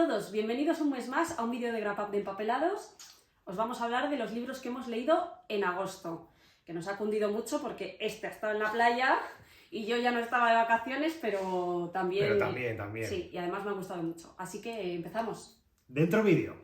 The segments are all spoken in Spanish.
todos, bienvenidos un mes más a un vídeo de Grapap de Empapelados. Os vamos a hablar de los libros que hemos leído en agosto, que nos ha cundido mucho porque ha estado en la playa y yo ya no estaba de vacaciones, pero también... Pero también. Sí, y además me ha gustado mucho. Así que empezamos. Dentro vídeo.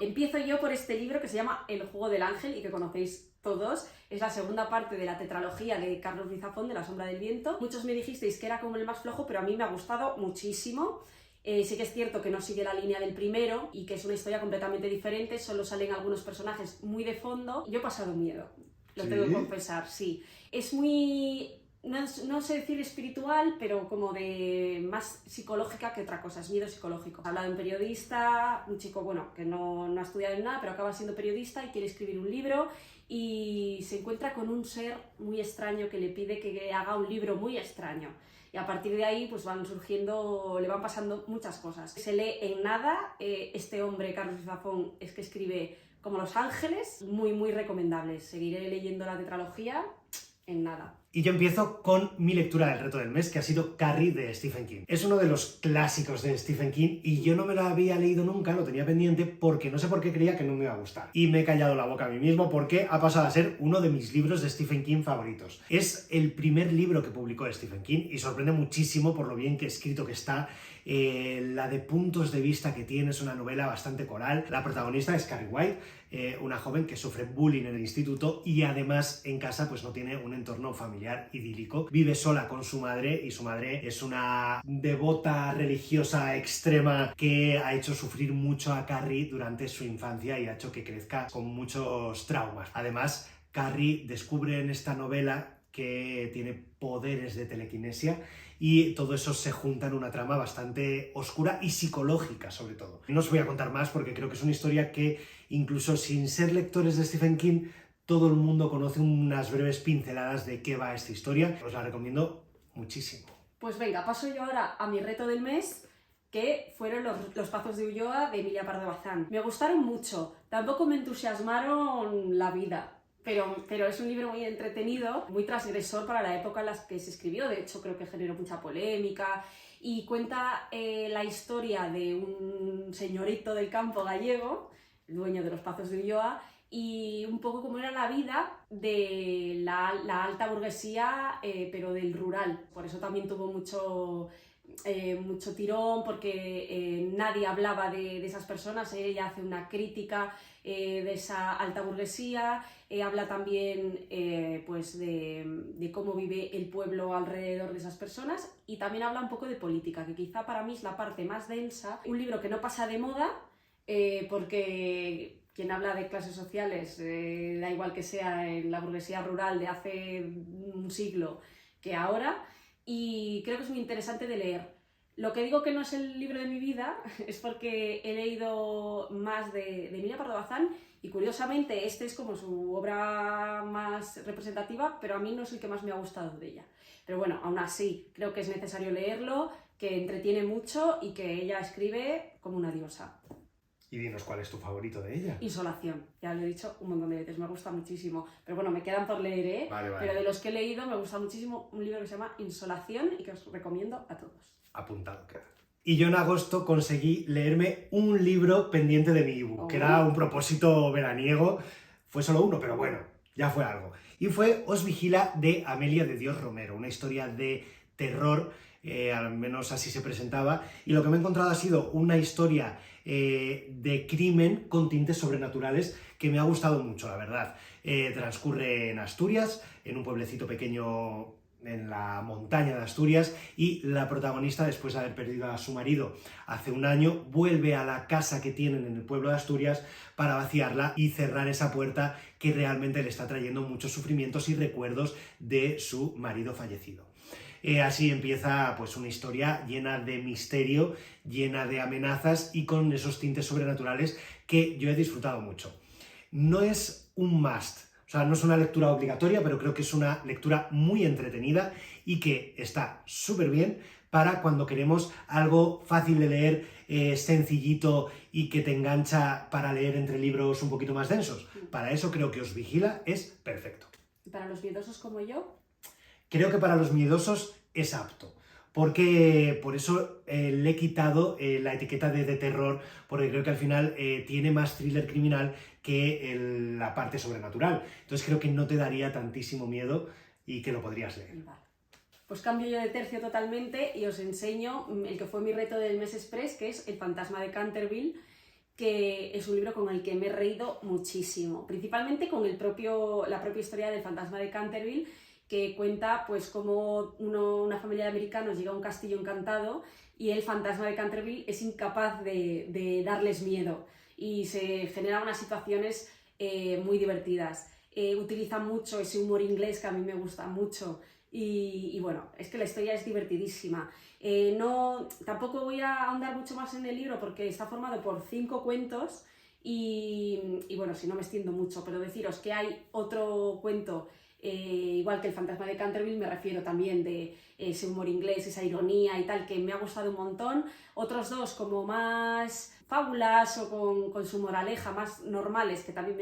Empiezo yo por este libro que se llama El juego del ángel y que conocéis todos. Es la segunda parte de la tetralogía de Carlos Ruiz Zafón, de La sombra del viento. Muchos me dijisteis que era como el más flojo, pero a mí me ha gustado muchísimo. Sí que es cierto que no sigue la línea del primero y que es una historia completamente diferente, solo salen algunos personajes muy de fondo. Yo he pasado miedo, lo tengo que confesar, sí. Es muy... No sé decir espiritual, pero como de más psicológica que otra cosa, es miedo psicológico. Habla de un periodista, un chico, bueno, que no ha estudiado en nada, pero acaba siendo periodista y quiere escribir un libro y se encuentra con un ser muy extraño que le pide que haga un libro muy extraño. Y a partir de ahí pues le van pasando muchas cosas. Se lee en nada, este hombre, Carlos Zafón, es que escribe como Los Ángeles, muy recomendable. Seguiré leyendo la tetralogía en nada. Y yo empiezo con mi lectura del reto del mes, que ha sido Carrie de Stephen King. Es uno de los clásicos de Stephen King y yo no me lo había leído nunca, lo tenía pendiente porque no sé por qué creía que no me iba a gustar. Y me he callado la boca a mí mismo porque ha pasado a ser uno de mis libros de Stephen King favoritos. Es el primer libro que publicó Stephen King y sorprende muchísimo por lo bien que escrito que está. La de puntos de vista que tiene es una novela bastante coral. La protagonista es Carrie White, una joven que sufre bullying en el instituto y además en casa pues no tiene un entorno familiar idílico. Vive sola con su madre y su madre es una devota religiosa extrema que ha hecho sufrir mucho a Carrie durante su infancia y ha hecho que crezca con muchos traumas. Además, Carrie descubre en esta novela que tiene poderes de telequinesia y todo eso se junta en una trama bastante oscura y psicológica, sobre todo. No os voy a contar más porque creo que es una historia que, incluso sin ser lectores de Stephen King, todo el mundo conoce unas breves pinceladas de qué va esta historia. Os la recomiendo muchísimo. Pues venga, paso yo ahora a mi reto del mes, que fueron los Pazos de Ulloa de Emilia Pardo Bazán. Me gustaron mucho, tampoco me entusiasmaron la vida. Pero es un libro muy entretenido, muy transgresor para la época en la que se escribió. De hecho, creo que generó mucha polémica y cuenta la historia de un señorito del campo gallego, el dueño de los Pazos de Ulloa, y un poco cómo era la vida de la alta burguesía, pero del rural. Por eso también tuvo mucho tirón, porque nadie hablaba de esas personas. Ella hace una crítica de esa alta burguesía, habla también pues de cómo vive el pueblo alrededor de esas personas y también habla un poco de política, que quizá para mí es la parte más densa. Un libro que no pasa de moda, porque quien habla de clases sociales, da igual que sea en la burguesía rural de hace un siglo que ahora, y creo que es muy interesante de leer. Lo que digo que no es el libro de mi vida es porque he leído más de Emilia Pardo Bazán y curiosamente este es como su obra más representativa, pero a mí no es el que más me ha gustado de ella. Pero bueno, aún así creo que es necesario leerlo, que entretiene mucho y que ella escribe como una diosa. Y dinos cuál es tu favorito de ella. Insolación, ya lo he dicho un montón de veces, me gusta muchísimo. Pero bueno, me quedan por leer, ¿eh? Vale. Pero de los que he leído me gusta muchísimo un libro que se llama Insolación y que os recomiendo a todos. Apuntado queda. Y yo en agosto conseguí leerme un libro pendiente de mi ebook, que era un propósito veraniego. Fue solo uno, pero bueno, ya fue algo. Y fue Os vigila de Amelia de Dios Romero, una historia de terror, al menos así se presentaba, y lo que me he encontrado ha sido una historia de crimen con tintes sobrenaturales que me ha gustado mucho, la verdad. Transcurre en Asturias, en un pueblecito pequeño en la montaña de Asturias, y la protagonista, después de haber perdido a su marido hace un año, vuelve a la casa que tienen en el pueblo de Asturias para vaciarla y cerrar esa puerta que realmente le está trayendo muchos sufrimientos y recuerdos de su marido fallecido. Así empieza pues una historia llena de misterio, llena de amenazas y con esos tintes sobrenaturales que yo he disfrutado mucho. No es un must, o sea, no es una lectura obligatoria, pero creo que es una lectura muy entretenida y que está súper bien para cuando queremos algo fácil de leer, sencillito y que te engancha para leer entre libros un poquito más densos. Para eso creo que Os vigila es perfecto. ¿Y para los miedosos como yo? Creo que para los miedosos es apto. Porque por eso le he quitado la etiqueta de terror, porque creo que al final tiene más thriller criminal que la parte sobrenatural. Entonces creo que no te daría tantísimo miedo y que lo podrías leer. Vale. Pues cambio yo de tercio totalmente y os enseño el que fue mi reto del mes express, que es El fantasma de Canterville, que es un libro con el que me he reído muchísimo, principalmente con la propia historia del fantasma de Canterville, que cuenta pues cómo una familia de americanos llega a un castillo encantado y el fantasma de Canterville es incapaz de darles miedo y se generan unas situaciones muy divertidas. Utiliza mucho ese humor inglés que a mí me gusta mucho y bueno, es que la historia es divertidísima. Tampoco voy a ahondar mucho más en el libro porque está formado por 5 cuentos y bueno, si no me extiendo mucho, pero deciros que hay otro cuento igual que El fantasma de Canterville, me refiero también de ese humor inglés, esa ironía y tal, que me ha gustado un montón. Otros 2 como más fábulas o con su moraleja, más normales, que también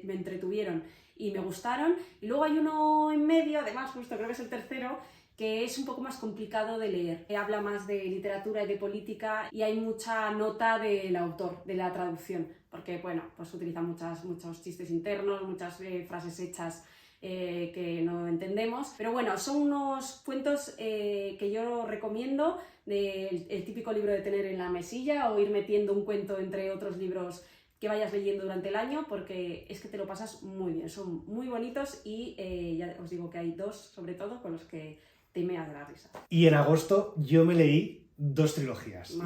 me entretuvieron y me gustaron. Y luego hay uno en medio, además justo creo que es el tercero, que es un poco más complicado de leer. Habla más de literatura y de política y hay mucha nota del autor, de la traducción, porque bueno, pues utiliza muchos chistes internos, muchas frases hechas que no entendemos, pero bueno, son unos cuentos que yo recomiendo, el típico libro de tener en la mesilla o ir metiendo un cuento entre otros libros que vayas leyendo durante el año, porque es que te lo pasas muy bien, son muy bonitos y ya os digo que hay 2 sobre todo con los que te meas de la risa. Y en agosto yo me leí 2 trilogías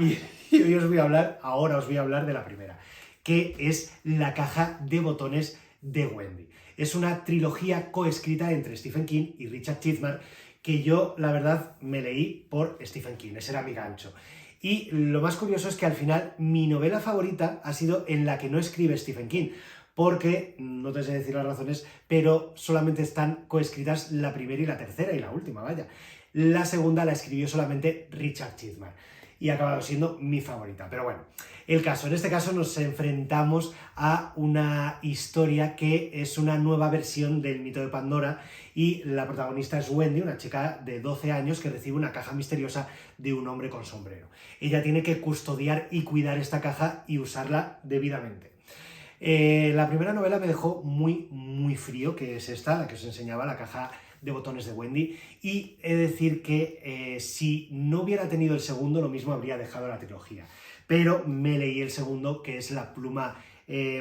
y hoy ahora os voy a hablar de la primera, que es La caja de botones de Wendy. Es una trilogía coescrita entre Stephen King y Richard Chizmar, que yo, la verdad, me leí por Stephen King, ese era mi gancho. Y lo más curioso es que al final mi novela favorita ha sido en la que no escribe Stephen King, porque, no te sé decir las razones, pero solamente están coescritas la primera y la tercera, y la última, vaya. La segunda la escribió solamente Richard Chizmar y ha acabado siendo mi favorita. Pero bueno, el caso, en este caso nos enfrentamos a una historia que es una nueva versión del mito de Pandora y la protagonista es Wendy, una chica de 12 años que recibe una caja misteriosa de un hombre con sombrero. Ella tiene que custodiar y cuidar esta caja y usarla debidamente. La primera novela me dejó muy frío, que es esta, la que os enseñaba, La caja de botones de Wendy, y he de decir que si no hubiera tenido el segundo, lo mismo habría dejado la trilogía. Pero me leí el segundo, que es La pluma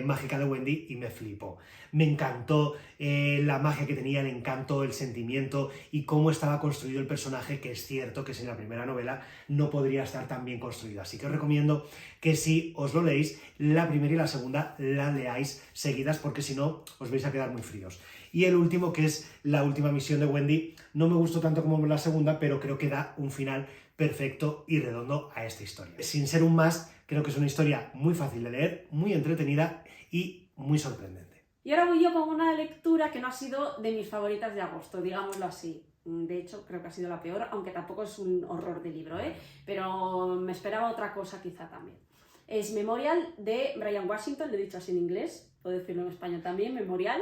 mágica de Wendy, y me flipó. Me encantó la magia que tenía, el encanto, el sentimiento y cómo estaba construido el personaje, que es cierto que sin la primera novela no podría estar tan bien construido. Así que os recomiendo que si os lo leéis, la primera y la segunda la leáis seguidas, porque si no os vais a quedar muy fríos. Y el último, que es La última misión de Wendy, no me gustó tanto como la segunda, pero creo que da un final perfecto y redondo a esta historia. Sin ser un must, creo que es una historia muy fácil de leer, muy entretenida y muy sorprendente. Y ahora voy yo con una lectura que no ha sido de mis favoritas de agosto, digámoslo así. De hecho, creo que ha sido la peor, aunque tampoco es un horror de libro, pero me esperaba otra cosa quizá también. Es Memorial de Brian Washington, lo he dicho así en inglés, puedo decirlo en español también, Memorial.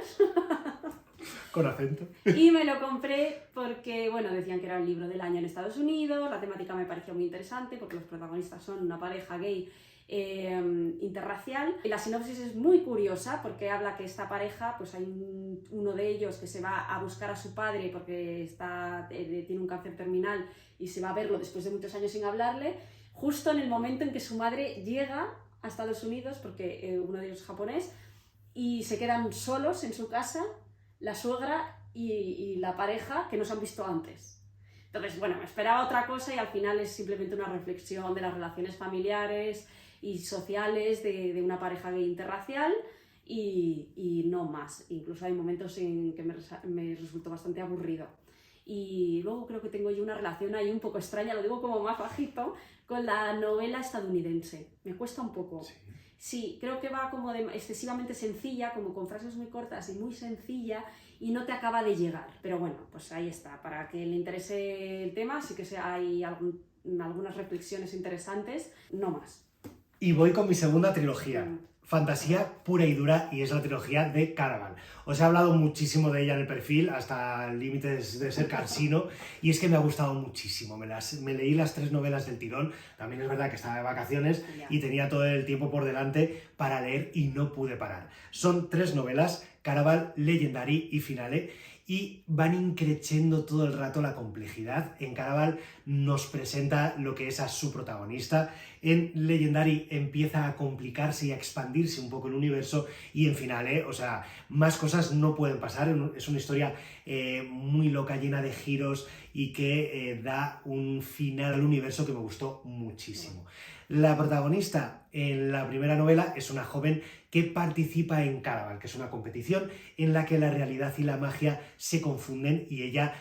Con acento. Y me lo compré porque, bueno, decían que era el libro del año en Estados Unidos, la temática me pareció muy interesante porque los protagonistas son una pareja gay interracial. Y la sinopsis es muy curiosa porque habla que esta pareja, pues hay uno de ellos que se va a buscar a su padre porque tiene un cáncer terminal y se va a verlo después de muchos años sin hablarle, justo en el momento en que su madre llega a Estados Unidos, porque uno de ellos es japonés, y se quedan solos en su casa, la suegra y la pareja, que no se han visto antes. Entonces, bueno, me esperaba otra cosa y al final es simplemente una reflexión de las relaciones familiares y sociales de una pareja gay interracial y no más. Incluso hay momentos en que me resultó bastante aburrido. Y luego creo que tengo yo una relación ahí un poco extraña, lo digo como más bajito, con la novela estadounidense. Me cuesta un poco. Sí, creo que va como excesivamente sencilla, como con frases muy cortas y muy sencilla, y no te acaba de llegar. Pero bueno, pues ahí está. Para que le interese el tema, sí que hay algunas reflexiones interesantes, no más. Y voy con mi segunda trilogía. fantasía pura y dura y es la trilogía de Caraval. Os he hablado muchísimo de ella en el perfil, hasta el límite de ser cansino, y es que me ha gustado muchísimo. Me leí las 3 novelas del tirón, también es verdad que estaba de vacaciones y tenía todo el tiempo por delante para leer y no pude parar. Son 3 novelas, Caraval, Legendary y Finale, y van increciendo todo el rato la complejidad. En Caraval nos presenta lo que es a su protagonista, en Legendary empieza a complicarse y a expandirse un poco el universo, y en Finale, o sea, más cosas no pueden pasar. Es una historia muy loca, llena de giros y que da un final al universo que me gustó muchísimo. La protagonista en la primera novela es una joven que participa en Caraval, que es una competición en la que la realidad y la magia se confunden, y ella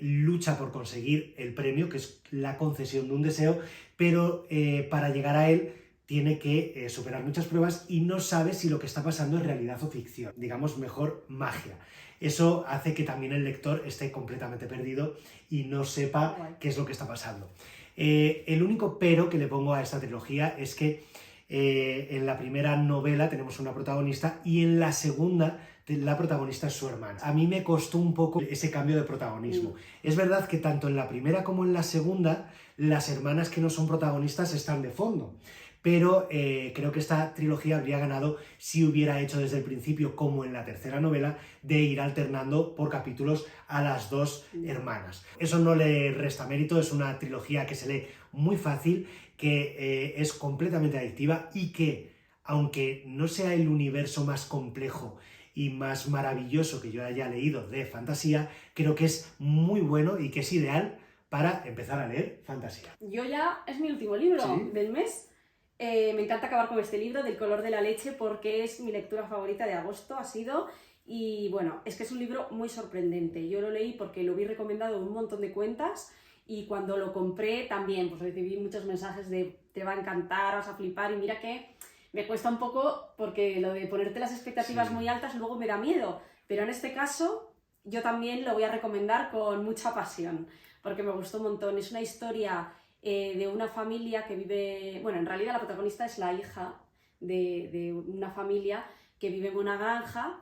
lucha por conseguir el premio, que es la concesión de un deseo, pero para llegar a él tiene que superar muchas pruebas y no sabe si lo que está pasando es realidad o ficción, digamos mejor magia. Eso hace que también el lector esté completamente perdido y no sepa qué es lo que está pasando. El único pero que le pongo a esta trilogía es que en la primera novela tenemos una protagonista y en la segunda la protagonista es su hermana. A mí me costó un poco ese cambio de protagonismo. Es verdad que tanto en la primera como en la segunda las hermanas que no son protagonistas están de fondo, pero creo que esta trilogía habría ganado si hubiera hecho desde el principio, como en la tercera novela, de ir alternando por capítulos a las 2 hermanas. Eso no le resta mérito, es una trilogía que se lee muy fácil, que es completamente adictiva y que, aunque no sea el universo más complejo y más maravilloso que yo haya leído de fantasía, creo que es muy bueno y que es ideal para empezar a leer fantasía. Yo ya, es mi último libro del mes. Me encanta acabar con este libro, Del color de la leche, porque es mi lectura favorita de agosto, ha sido. Y bueno, es que es un libro muy sorprendente. Yo lo leí porque lo vi recomendado en un montón de cuentas, y cuando lo compré también pues recibí muchos mensajes de te va a encantar, vas a flipar, y mira que me cuesta un poco porque lo de ponerte las expectativas muy altas luego me da miedo, pero en este caso yo también lo voy a recomendar con mucha pasión porque me gustó un montón. Es una historia de una familia que vive, bueno, en realidad la protagonista es la hija de una familia que vive en una granja,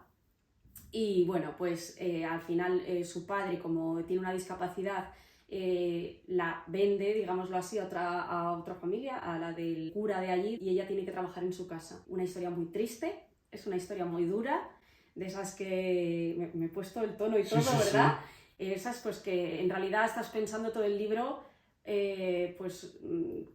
y bueno, pues al final su padre, como tiene una discapacidad, la vende, digámoslo así, a otra familia, a la del cura de allí, y ella tiene que trabajar en su casa. Una historia muy triste, es una historia muy dura, de esas que me he puesto el tono y todo, ¿verdad? Sí. Esas pues que en realidad estás pensando todo el libro, pues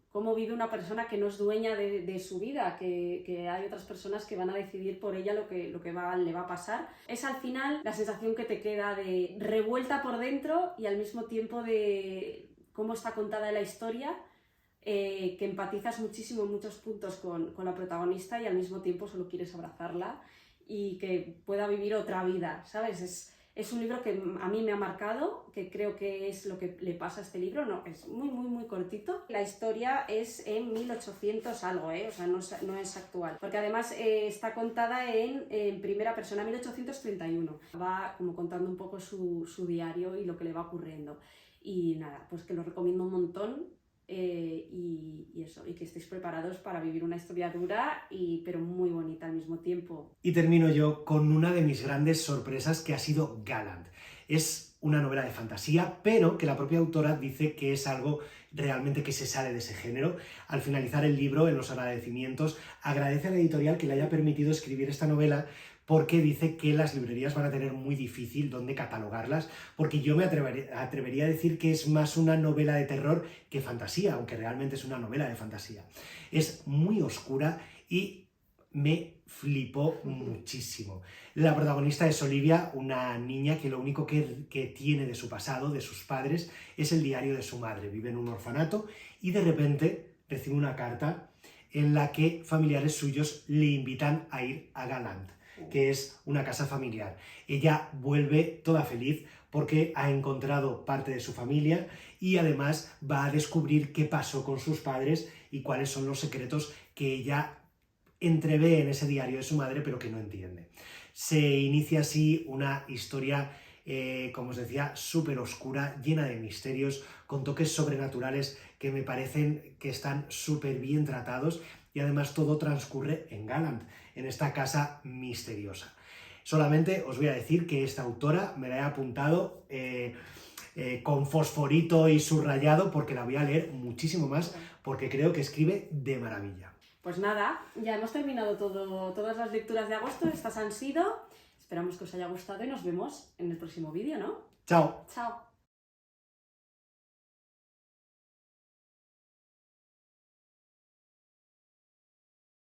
cómo vive una persona que no es dueña de su vida, que hay otras personas que van a decidir por ella lo que le va a pasar. Es al final la sensación que te queda de revuelta por dentro y al mismo tiempo de cómo está contada la historia, que empatizas muchísimo en muchos puntos con la protagonista y al mismo tiempo solo quieres abrazarla y que pueda vivir otra vida, ¿sabes? Es un libro que a mí me ha marcado, que creo que es lo que le pasa a este libro. No, es muy, muy, muy cortito. La historia es en 1800 algo, o sea, no es actual. Porque además está contada en primera persona, 1831. Va como contando un poco su diario y lo que le va ocurriendo. Y nada, pues que lo recomiendo un montón. Y eso, y que estéis preparados para vivir una historia dura pero muy bonita al mismo tiempo. Y termino yo con una de mis grandes sorpresas, que ha sido Gallant. Es una novela de fantasía, pero que la propia autora dice que es algo realmente que se sale de ese género. Al finalizar el libro, en los agradecimientos, agradece a la editorial que le haya permitido escribir esta novela, porque dice que las librerías van a tener muy difícil dónde catalogarlas, porque yo me atrevería a decir que es más una novela de terror que fantasía, aunque realmente es una novela de fantasía. Es muy oscura y me flipó muchísimo. La protagonista es Olivia, una niña que lo único que tiene de su pasado, de sus padres, es el diario de su madre. Vive en un orfanato y de repente recibe una carta en la que familiares suyos le invitan a ir a Gallant, que es una casa familiar. Ella vuelve toda feliz porque ha encontrado parte de su familia y además va a descubrir qué pasó con sus padres y cuáles son los secretos que ella entrevé en ese diario de su madre, pero que no entiende. Se inicia así una historia, como os decía, súper oscura, llena de misterios, con toques sobrenaturales que me parecen que están súper bien tratados. y además todo transcurre en Galant, en esta casa misteriosa. Solamente os voy a decir que esta autora me la he apuntado con fosforito y subrayado porque la voy a leer muchísimo más porque creo que escribe de maravilla. Pues nada, ya hemos terminado todas las lecturas de agosto, estas han sido. Esperamos que os haya gustado y nos vemos en el próximo vídeo, ¿no? ¡Chao! Chao.